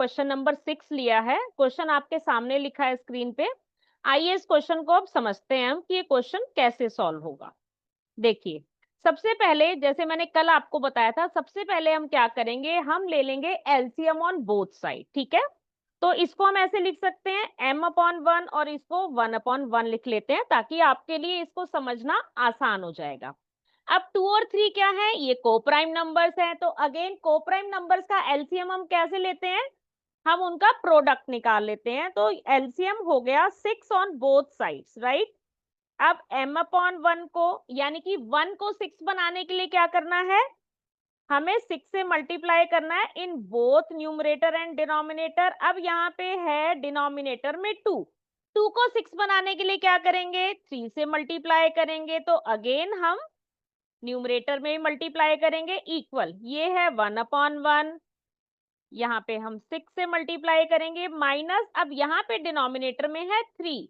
Question number 6 लिया है। Question आपके सामने लिखा है स्क्रीन पे। आइए इस क्वेश्चन को अब समझते हैं हम कि ये क्वेश्चन कैसे सॉल्व होगा। देखिए, सबसे पहले जैसे मैंने कल आपको बताया था, सबसे पहले हम क्या करेंगे, हम ले लेंगे एलसीएम ऑन बोथ साइड। ठीक है, तो इसको हम ऐसे लिख सकते हैं m/1 और इसको 1/1 लिख लेते हैं ताकि आपके लिए इसको समझना आसान हो जाएगा। अब 2 और 3 क्या है, ये कोप्राइम नंबर्स हैं, तो अगेन कोप्राइम नंबर्स का एलसीएम हम कैसे लेते हैं, हम उनका प्रोडक्ट निकाल लेते हैं। तो एलसीएम हो गया 6 ऑन बोथ साइड्स, राइट। अब m/1 को यानी कि 1 को 6 बनाने के लिए क्या करना है, हमें 6 से मल्टीप्लाई करना है in both numerator and denominator. अब यहाँ पे है डिनोमिनेटर में 2 को 6 बनाने के लिए क्या करेंगे, 3 से मल्टीप्लाई करेंगे। तो अगेन हम न्यूमरेटर में मल्टीप्लाई करेंगे, इक्वल ये है 1/1, यहाँ पे हम 6 से मल्टीप्लाई करेंगे, माइनस अब यहाँ पे डिनोमिनेटर में है 3,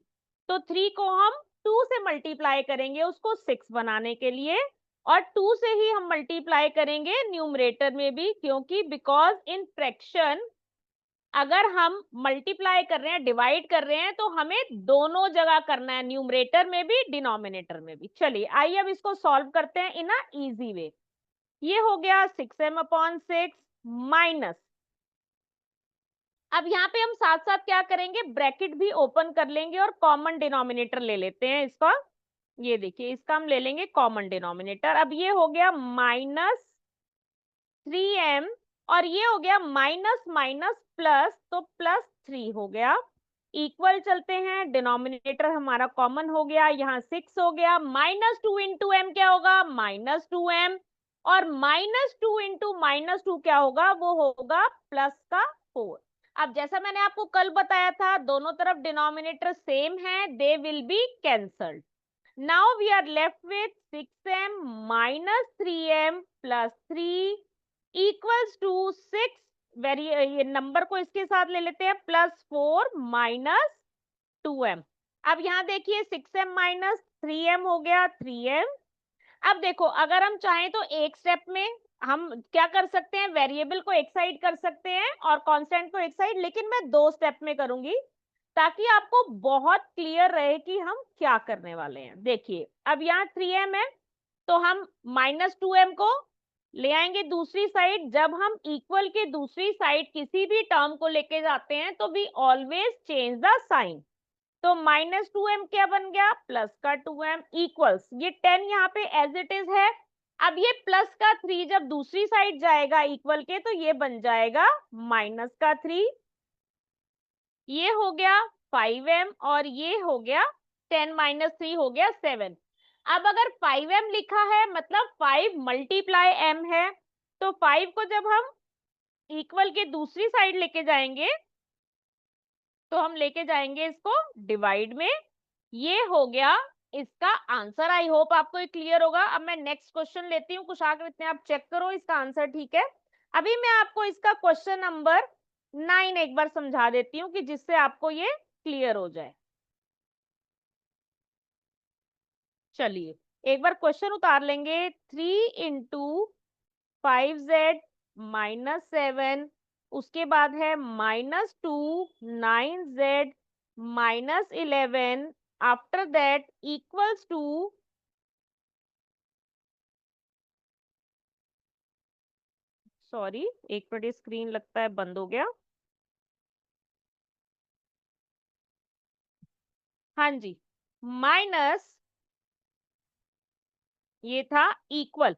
तो 3 को हम 2 से मल्टीप्लाई करेंगे उसको 6 बनाने के लिए, और 2 से ही हम मल्टीप्लाई करेंगे न्यूमरेटर में भी, क्योंकि बिकॉज इन फ्रैक्शन अगर हम मल्टीप्लाई कर रहे हैं, डिवाइड कर रहे हैं, तो हमें दोनों जगह करना है, न्यूमरेटर में भी डिनोमिनेटर में भी। चलिए आइए अब इसको सॉल्व करते हैं इन अ इजी वे। ये हो गया 6m/6 माइनस, अब यहाँ पे हम साथ साथ क्या करेंगे, ब्रैकेट भी ओपन कर लेंगे और कॉमन डिनोमिनेटर ले लेते हैं इसका। ये देखिए, इसका हम ले लेंगे कॉमन डिनोमिनेटर। अब ये हो गया -3m और ये हो गया माइनस माइनस प्लस, तो +3 हो गया। इक्वल चलते हैं, डिनोमिनेटर हमारा कॉमन हो गया, यहाँ 6 हो गया, -2 इंटू m क्या होगा, -2m, और -2 इंटू -2 क्या होगा, वो होगा +4। अब जैसा मैंने आपको कल बताया था, दोनों तरफ डिनोमिनेटर सेम है, they will be cancelled. Now we are left with 6m minus 3m plus 3 equals to 6, very ये नंबर को इसके साथ ले लेते हैं, +4 माइनस 2m। अब यहाँ देखिए 6m माइनस 3m हो गया 3m। अब देखो, अगर हम चाहें तो एक स्टेप में हम क्या कर सकते हैं, वेरिएबल को एक साइड कर सकते हैं और कांस्टेंट को एक साइड, लेकिन मैं 2 स्टेप में करूंगी ताकि आपको बहुत क्लियर रहे कि हम क्या करने वाले हैं। देखिए, अब यहाँ 3m है, तो हम -2m को ले आएंगे दूसरी साइड। जब हम इक्वल के दूसरी साइड किसी भी टर्म को लेके जाते हैं तो we always change the sign. तो -2m क्या बन गया, प्लस का 2m इक्वल्स, ये 10 यहाँ पे एज इट इज है। अब ये प्लस का 3 जब दूसरी साइड जाएगा इक्वल के, तो ये बन जाएगा माइनस का 3, ये हो गया 5m और ये हो गया 10 माइनस 3 हो गया 7। अब अगर 5m लिखा है मतलब 5 मल्टीप्लाई m है, तो 5 को जब हम इक्वल के दूसरी साइड लेके जाएंगे तो हम लेके जाएंगे इसको डिवाइड में। ये हो गया इसका आंसर। आई होप आपको ये क्लियर होगा। अब मैं नेक्स्ट क्वेश्चन लेती हूँ, कुछ आगे इतने आप चेक करो इसका आंसर ठीक है। अभी मैं आपको इसका क्वेश्चन नंबर 9 एक बार समझा देती हूँ कि जिससे आपको ये क्लियर हो जाए। चलिए एक बार क्वेश्चन उतार लेंगे। 3 इंटू 5z माइनस 7, उसके बाद है -2 9z minus 11, after that equals to, sorry एक मिनट, स्क्रीन लगता है बंद हो गया। हाँ जी, माइनस, ये था equal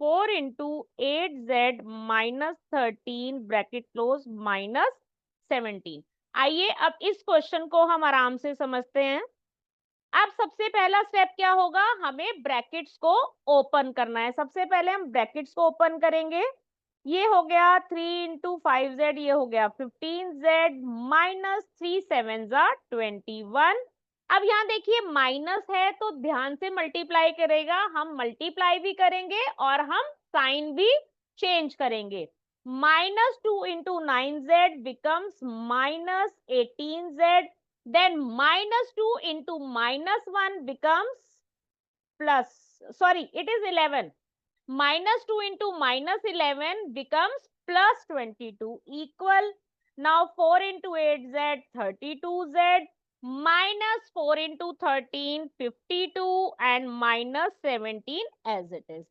4 into 8z minus 13 bracket close minus 17। आइए अब इस क्वेश्चन को हम आराम से समझते हैं। अब सबसे पहला स्टेप क्या होगा, हमें ब्रैकेट्स को ओपन करना है। सबसे पहले हम ब्रैकेट्स को ओपन करेंगे। ये हो गया 3 इंटू 5z, ये हो गया 15z माइनस 3 7 21। अब यहाँ देखिए माइनस है तो ध्यान से मल्टीप्लाई करेगा, हम मल्टीप्लाई भी करेंगे और हम साइन भी चेंज करेंगे। -2 into 9z becomes -18z, then -2 into -1 becomes plus, sorry it is 11, -2 into -11 becomes plus 22 equal. Now 4 into 8z 32z minus 4 into 13 52 and minus 17 as it is.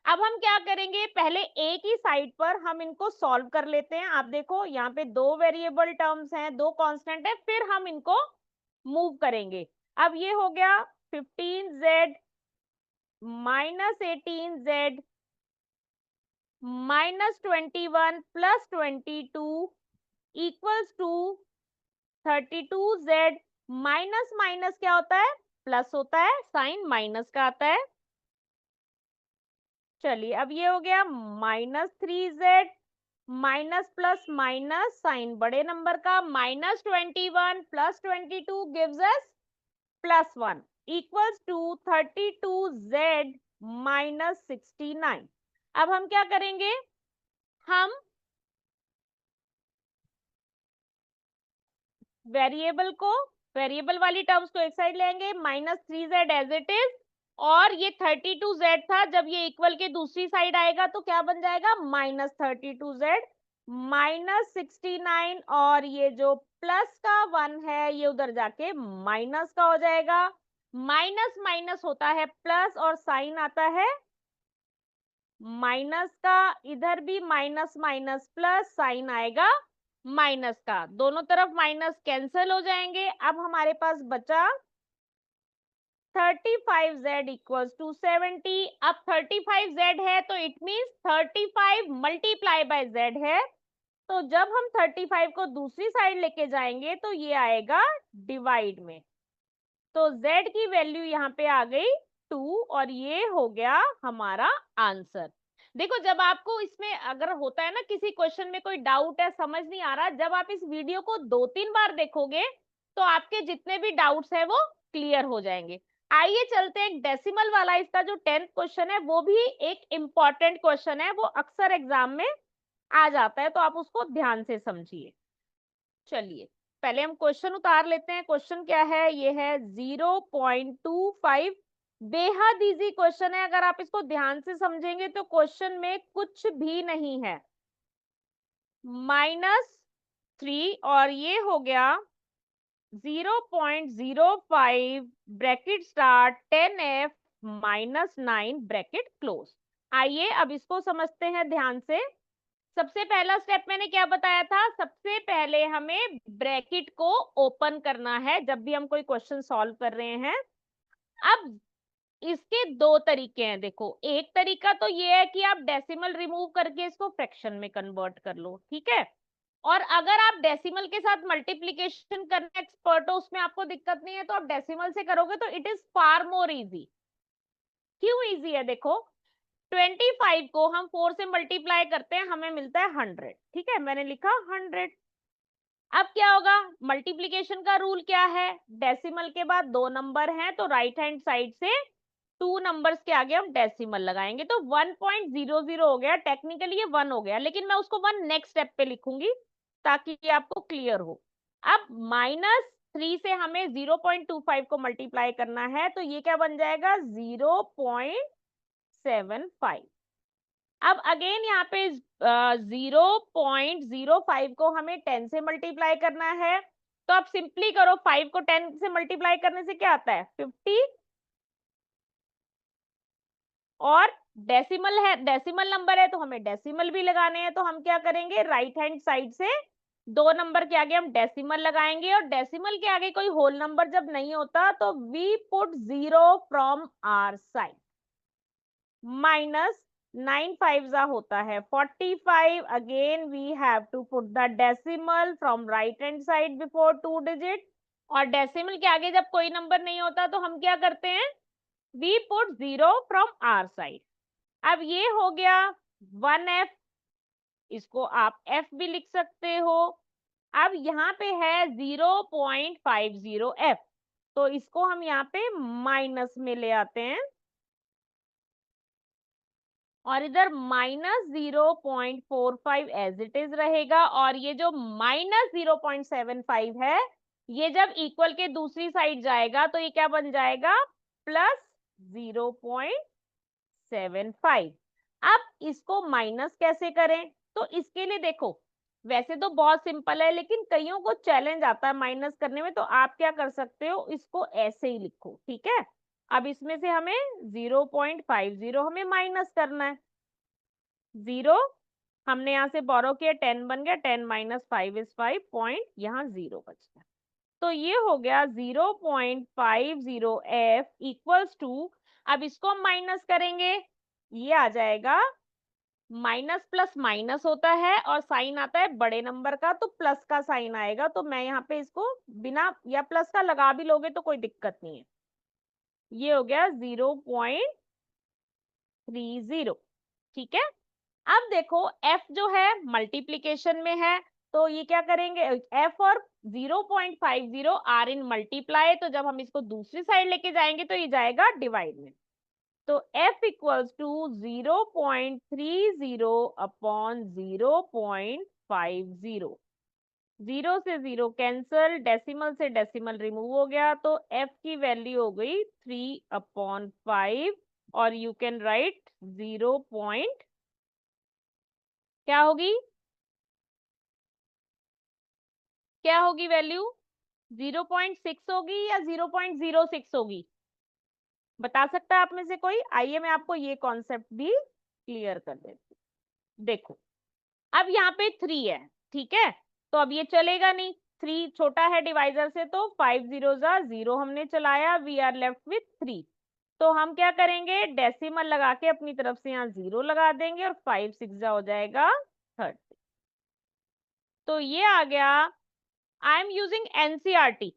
अब हम क्या करेंगे, पहले एक ही साइड पर हम इनको सॉल्व कर लेते हैं. आप देखो यहाँ पे दो वेरिएबल टर्म्स हैं, दो कांस्टेंट है, फिर हम इनको मूव करेंगे. अब ये हो गया 15z minus 18z minus 21 plus 22 equals to 32z. Minus minus क्या होता है, प्लस होता है, साइन माइनस का आता है. चलिए अब ये हो गया -3z minus plus minus sign बड़े नंबर का -21 plus 22 gives us +1 equals to 32z minus 69. अब हम क्या करेंगे, हम वेरिएबल वाली टर्म्स को एक साइड लेंगे, -3z एज इट इज, और ये 32z था, जब ये इक्वल के दूसरी साइड आएगा तो क्या बन जाएगा, -32z माइनस 69, और ये जो प्लस का 1 है ये उधर जाके माइनस का हो जाएगा. माइनस माइनस होता है प्लस और साइन आता है माइनस का, इधर भी माइनस माइनस प्लस साइन आएगा माइनस का, दोनों तरफ माइनस कैंसिल हो जाएंगे. अब हमारे पास बचा 35z इक्वल्स टू 70. अब 35z है तो it means 35 multiply by z है, तो जब हम 35 को दूसरी साइड लेके जाएंगे तो ये आएगा डिवाइड में, तो z की वैल्यू यहाँ पे आ गई 2 और ये हो गया हमारा आंसर. देखो जब आपको इसमें अगर होता है ना किसी क्वेश्चन में कोई डाउट है, समझ नहीं आ रहा, जब आप इस वीडियो को 2-3 बार देखोगे तो आपके जितने भी डाउट्स है वो क्लियर हो जाएंगे. आइए चलते हैं एक डेसिमल वाला, इसका जो 10th क्वेश्चन है वो भी एक इम्पॉर्टेंट क्वेश्चन है, वो अक्सर एग्जाम में आ जाता है, तो आप उसको ध्यान से समझिए. चलिए पहले हम क्वेश्चन उतार लेते हैं. क्वेश्चन क्या है, ये है 0.25. बेहद इजी क्वेश्चन है, अगर आप इसको ध्यान से समझेंगे तो क्वेश्चन में कुछ भी नहीं है. -3 और ये हो गया 0.05 bracket start 10f -9 bracket close. आइए अब इसको समझते हैं ध्यान से. सबसे पहला स्टेप मैंने क्या बताया था, सबसे पहले हमें ब्रैकेट को ओपन करना है जब भी हम कोई क्वेश्चन सॉल्व कर रहे हैं. अब इसके दो तरीके हैं. देखो एक तरीका तो ये है कि आप डेसिमल रिमूव करके इसको फ्रैक्शन में कन्वर्ट कर लो, ठीक है. और अगर आप डेसिमल के साथ मल्टीप्लिकेशन करने एक्सपर्ट हो, उसमें आपको दिक्कत नहीं है, तो आप डेसिमल से करोगे तो it is far more easy. क्यों इजी है, देखो 25 को हम 4 से मल्टीप्लाई करते हैं, हमें मिलता है 100, ठीक है, मैंने लिखा 100. अब क्या होगा, मल्टीप्लिकेशन का रूल क्या है, डेसिमल के बाद दो नंबर हैं तो राइट हैंड साइड से 2 नंबर्स के आगे हम डेसिमल लगाएंगे, तो 1.00 हो गया. टेक्निकली ये 1 हो गया, लेकिन मैं उसको 1 नेक्स्ट स्टेप पे लिखूंगी ताकि ये आपको क्लियर हो. अब -3 से हमें 0.25 को मल्टीप्लाई करना है, तो ये क्या बन जाएगा 0.75. अब अगेन यहाँ पे 0.05 को हमें 10 से मल्टीप्लाई करना है, तो आप सिंपली करो, 5 को 10 से मल्टीप्लाई करने से क्या आता है 50, और डेसिमल है, डेसिमल नंबर है तो हमें डेसिमल भी लगाने हैं, तो हम क्या करेंगे, राइट हैंड साइड से दो नंबर के आगे हम डेसिमल लगाएंगे, और डेसिमल के आगे कोई होल नंबर जब नहीं होता तो we put 0 from our side. Minus 9 5 होता है 45. Again we have to put the decimal from right hand side before 2 digit, और डेसिमल के आगे जब कोई नंबर नहीं होता तो हम क्या करते हैं, we put 0 from our side. अब ये हो गया 1f, इसको आप f भी लिख सकते हो. अब यहाँ पे है 0.50f, तो इसको हम यहाँ पे माइनस में ले आते हैं, और इधर -0.45 एज इट इज रहेगा, और ये जो -0.75 है ये जब इक्वल के दूसरी साइड जाएगा तो ये क्या बन जाएगा +0.75. अब इसको माइनस कैसे करें, तो इसके लिए देखो, वैसे तो बहुत सिंपल है, लेकिन कईयों को चैलेंज आता है माइनस करने में, तो आप क्या कर सकते हो, इसको ऐसे ही लिखो, ठीक है। अब इसमें से हमें 0.50 हमें माइनस करना है। 0 हमने यहाँ से बोरो किया, 10 बन गया, 10 माइनस 5 इज 5 पॉइंट, यहाँ 0 बच गया। तो ये हो गया 0.50 f इक्वल्स टू, अब इसको हम माइनस करेंगे, ये आ जाएगा, माइनस प्लस माइनस होता है और साइन आता है बड़े नंबर का, तो प्लस का साइन आएगा। तो मैं यहाँ पे इसको बिना, या प्लस का लगा भी लोगे तो कोई दिक्कत नहीं है। ये हो गया 0.30, ठीक है। अब देखो f जो है मल्टीप्लीकेशन में है, तो ये क्या करेंगे, f और 0.50 आर इन मल्टीप्लाई, तो जब हम इसको दूसरी साइड लेके जाएंगे तो ये जाएगा डिवाइड में। तो f इक्वल्स टू 0.30 अपॉन 0.50, 0 से 0 कैंसल, डेसिमल से डेसिमल रिमूव हो गया, तो f की वैल्यू हो गई 3/5, और यू कैन राइट 0. क्या होगी, क्या होगी वैल्यू, 0.6 होगी या 0.06 होगी, बता सकता है आप में से कोई? आइए मैं आपको ये कॉन्सेप्ट भी क्लियर कर देती हूँ। देखो, अब यहाँ पे 3 है, ठीक है, तो अब ये चलेगा नहीं, 3 छोटा है डिवाइजर से, तो 5 0 0 हमने चलाया, वी आर लेफ्ट विथ 3। तो हम क्या करेंगे, डेसिमल लगा के अपनी तरफ से यहाँ 0 लगा देंगे, और 5 6 हो जाएगा 30। तो ये आ गया, आई एम यूजिंग एनसीईआरटी,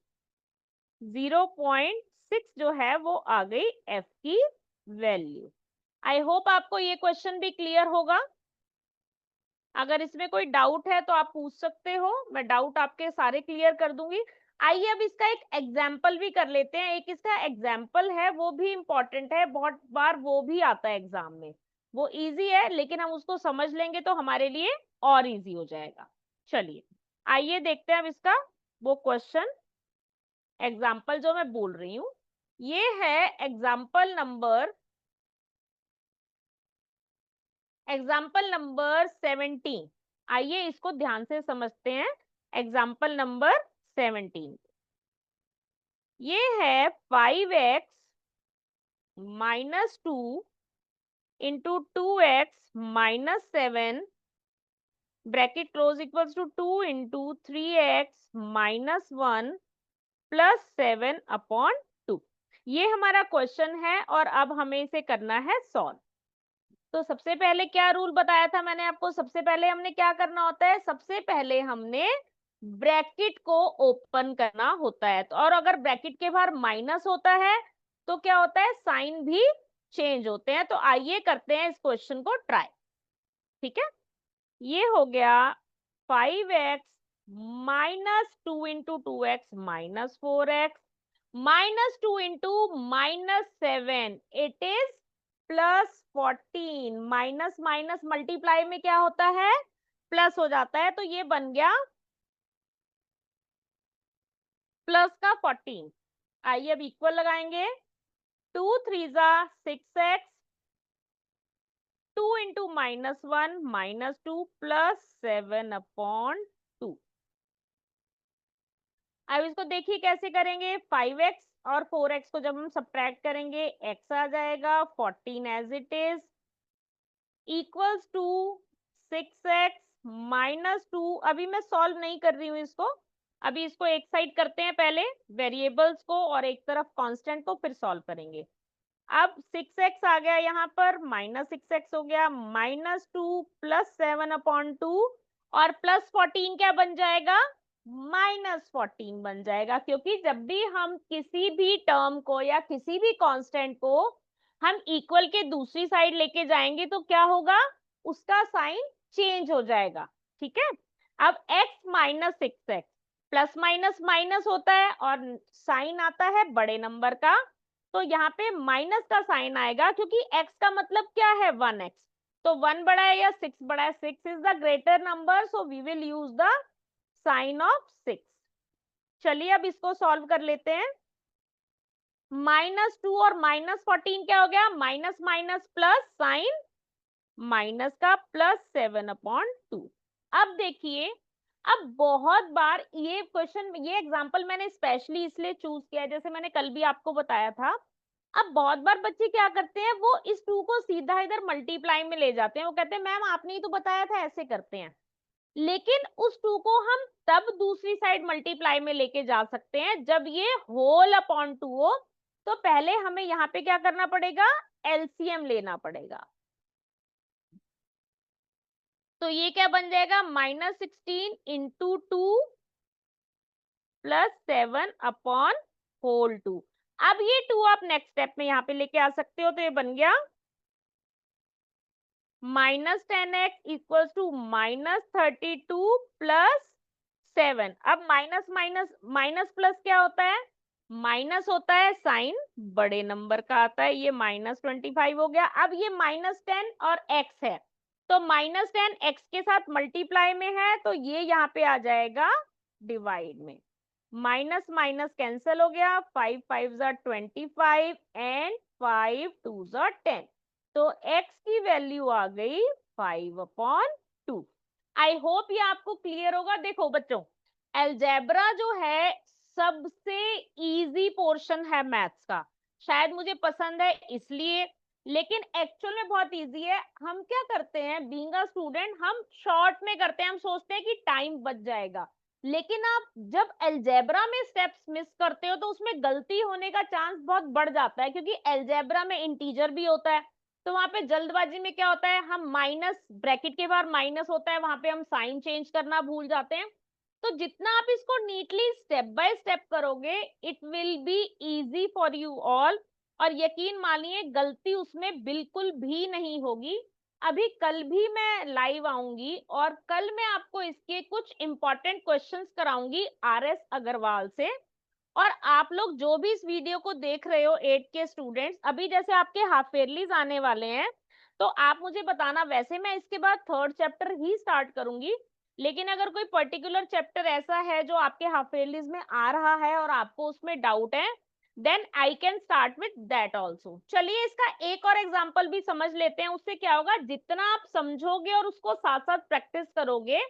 0.6 जो है वो आ गई f की वैल्यू। आई होप आपको ये क्वेश्चन भी क्लियर होगा। अगर इसमें कोई डाउट है तो आप पूछ सकते हो, मैं डाउट आपके सारे क्लियर कर दूंगी। आइए अब इसका एक एग्जाम्पल भी कर लेते हैं। एक इसका एग्जाम्पल है, वो भी इंपॉर्टेंट है, बहुत बार वो भी आता है एग्जाम में। वो इजी है, लेकिन हम उसको समझ लेंगे तो हमारे लिए और इजी हो जाएगा। चलिए आइए देखते हैं अब इसका वो क्वेश्चन, एग्जाम्पल जो मैं बोल रही हूँ। ये है एग्जाम्पल नंबर 17। आइए इसको ध्यान से समझते हैं। एग्जाम्पल नंबर 17, ये है 5x minus 2 into 2x minus 7 bracket close equals to 2 into 3x minus 1 plus 7 upon 2। ये हमारा क्वेश्चन है और अब हमें इसे करना है सॉल्व। तो सबसे पहले क्या रूल बताया था मैंने आपको, सबसे पहले हमने क्या करना होता है, सबसे पहले हमने ब्रैकेट को ओपन करना होता है। तो और अगर ब्रैकेट के बाहर माइनस होता है तो क्या होता है, साइन भी चेंज होते हैं। तो आइए करते हैं इस क्वेश्चन को ट्राई, ठीक है। ये हो गया 5x minus 2 into 2x minus 4x minus 2 into minus 7, it is plus 14। Minus minus multiply में क्या होता है, प्लस हो जाता है, तो ये बन गया प्लस का 14। आइए अब इक्वल लगाएंगे, 2 3 6x, 2 into minus 1 minus 2 plus 7 upon 2। अब इसको देखिए कैसे करेंगे, 5x और 4x को जब हम सब्ट्रैक्ट करेंगे x आ जाएगा, 14 as it is equals to 6x minus 2। अभी मैं सॉल्व नहीं कर रही हूँ इसको, अभी इसको एक साइड करते हैं पहले वेरिएबल्स को, और एक तरफ कांस्टेंट को, फिर सॉल्व करेंगे। अब 6x आ गया यहाँ पर, माइनस 6x हो गया, माइनस 2 प्लस 7 अपॉन 2, और प्लस 14 क्या बन जाएगा, माइनस 14 बन जाएगा। क्योंकि जब भी हम किसी भी टर्म को या किसी भी कांस्टेंट को हम इक्वल के दूसरी साइड लेके जाएंगे तो क्या होगा, उसका साइन चेंज हो जाएगा, ठीक है। अब x minus 6x, plus minus minus होता है और साइन आता है बड़े नंबर का, तो यहाँ पे माइनस का साइन आएगा, क्योंकि x का मतलब क्या है, 1x। तो 1 बड़ा है या 6 बड़ा है, 6 is the greater number, so we will use the sign of 6। चलिए अब इसको सॉल्व कर लेते हैं। माइनस 2 और माइनस 14 क्या हो गया, minus minus plus, sign minus का +7/2। अब देखिए, अब बहुत बार ये क्वेश्चन, ये एग्जांपल मैंने स्पेशली इसलिए चूज किया है, जैसे मैंने कल भी आपको बताया था। अब बहुत बार बच्चे क्या करते हैं, वो इस 2 को सीधा इधर मल्टीप्लाई में ले जाते हैं, वो कहते हैं मैम आपने ही तो बताया था ऐसे करते हैं। लेकिन उस 2 को हम तब दूसरी साइड मल्टीप्लाई में लेके जा सकते हैं जब ये होल अपॉन 2 हो। तो पहले हमें यहाँ पे क्या करना पड़ेगा, एलसीएम लेना पड़ेगा। तो ये क्या बन जाएगा, -16 इंटू 2 +7/2। अब ये 2 आप नेक्स्ट स्टेप में यहाँ पे लेके आ सकते हो, तो ये बन गया -10x इक्वल्स टू -32 +7। अब माइनस माइनस माइनस प्लस क्या होता है, माइनस होता है साइन बड़े नंबर का आता है, ये -25 हो गया। अब ये -10 और x है, तो -10 x के साथ मल्टीप्लाई में है, तो ये यहाँ पे आ जाएगा डिवाइड में। माइनस माइनस कैंसिल हो गया, 5 5 25 एंड 5 2 10। तो x की वैल्यू आ गई 5/2। आई होप ये आपको क्लियर होगा। देखो बच्चों, अलजेब्रा जो है सबसे इजी पोर्शन है मैथ्स का, शायद मुझे पसंद है इसलिए, लेकिन एक्चुअल में बहुत इजी है। हम क्या करते हैं, बीइंग अ स्टूडेंट हम शॉर्ट में करते हैं, हम सोचते हैं कि टाइम बच जाएगा। लेकिन आप जब अलजेब्रा में स्टेप्स मिस करते हो तो उसमें गलती होने का चांस बहुत बढ़ जाता है, क्योंकि अलजेब्रा में इंटीजर भी होता है। तो वहां पे जल्दबाजी में क्या होता है, हम माइनस, ब्रैकेट के बाहर माइनस होता है, वहां पे हम साइन चेंज करना भूल जाते हैं। तो जितना आप इसको नीटली स्टेप बाय स्टेप करोगे, it will be easy for you all. और यकीन मानिए गलती उसमें बिल्कुल भी नहीं होगी। अभी कल भी मैं लाइव आऊंगी और कल मैं आपको इसके कुछ इंपॉर्टेंट क्वेश्चंस कराऊंगी आरएस अग्रवाल से। और आप लोग जो भी इस वीडियो को देख रहे हो 8 के स्टूडेंट्स, अभी जैसे आपके हाफ ईयरलीज आने वाले हैं, तो आप मुझे बताना। वैसे मैं इसके बाद 3rd चैप्टर ही स्टार्ट करूंगी, लेकिन अगर कोई पर्टिकुलर चैप्टर ऐसा है जो आपके हाफ ईयरलीज में आ रहा है और आपको उसमें डाउट है, then I can start with that also. चलिए इसका एक और एग्जाम्पल भी समझ लेते हैं। उससे क्या होगा, जितना आप समझोगे और उसको साथ साथ प्रैक्टिस करोगे,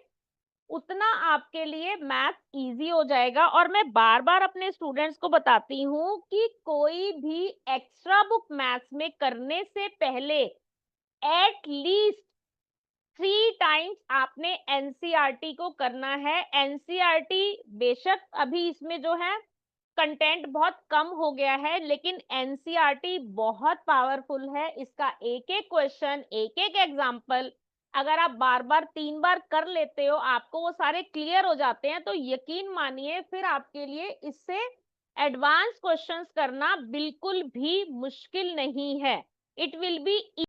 उतना आपके लिए मैथ इजी हो जाएगा। और मैं बार बार अपने स्टूडेंट्स को बताती हूँ कि कोई भी एक्स्ट्रा बुक मैथ्स में करने से पहले एट लीस्ट 3 टाइम्स आपने एनसीईआरटी को करना है। एनसीईआरटी बेशक अभी इसमें जो है कंटेंट बहुत कम हो गया है, लेकिन एनसीईआरटी बहुत पावरफुल है। इसका एक एक क्वेश्चन, एक एक एग्जाम्पल अगर आप बार बार 3 बार कर लेते हो, आपको वो सारे क्लियर हो जाते हैं, तो यकीन मानिए फिर आपके लिए इससे एडवांस क्वेश्चंस करना बिल्कुल भी मुश्किल नहीं है। It will be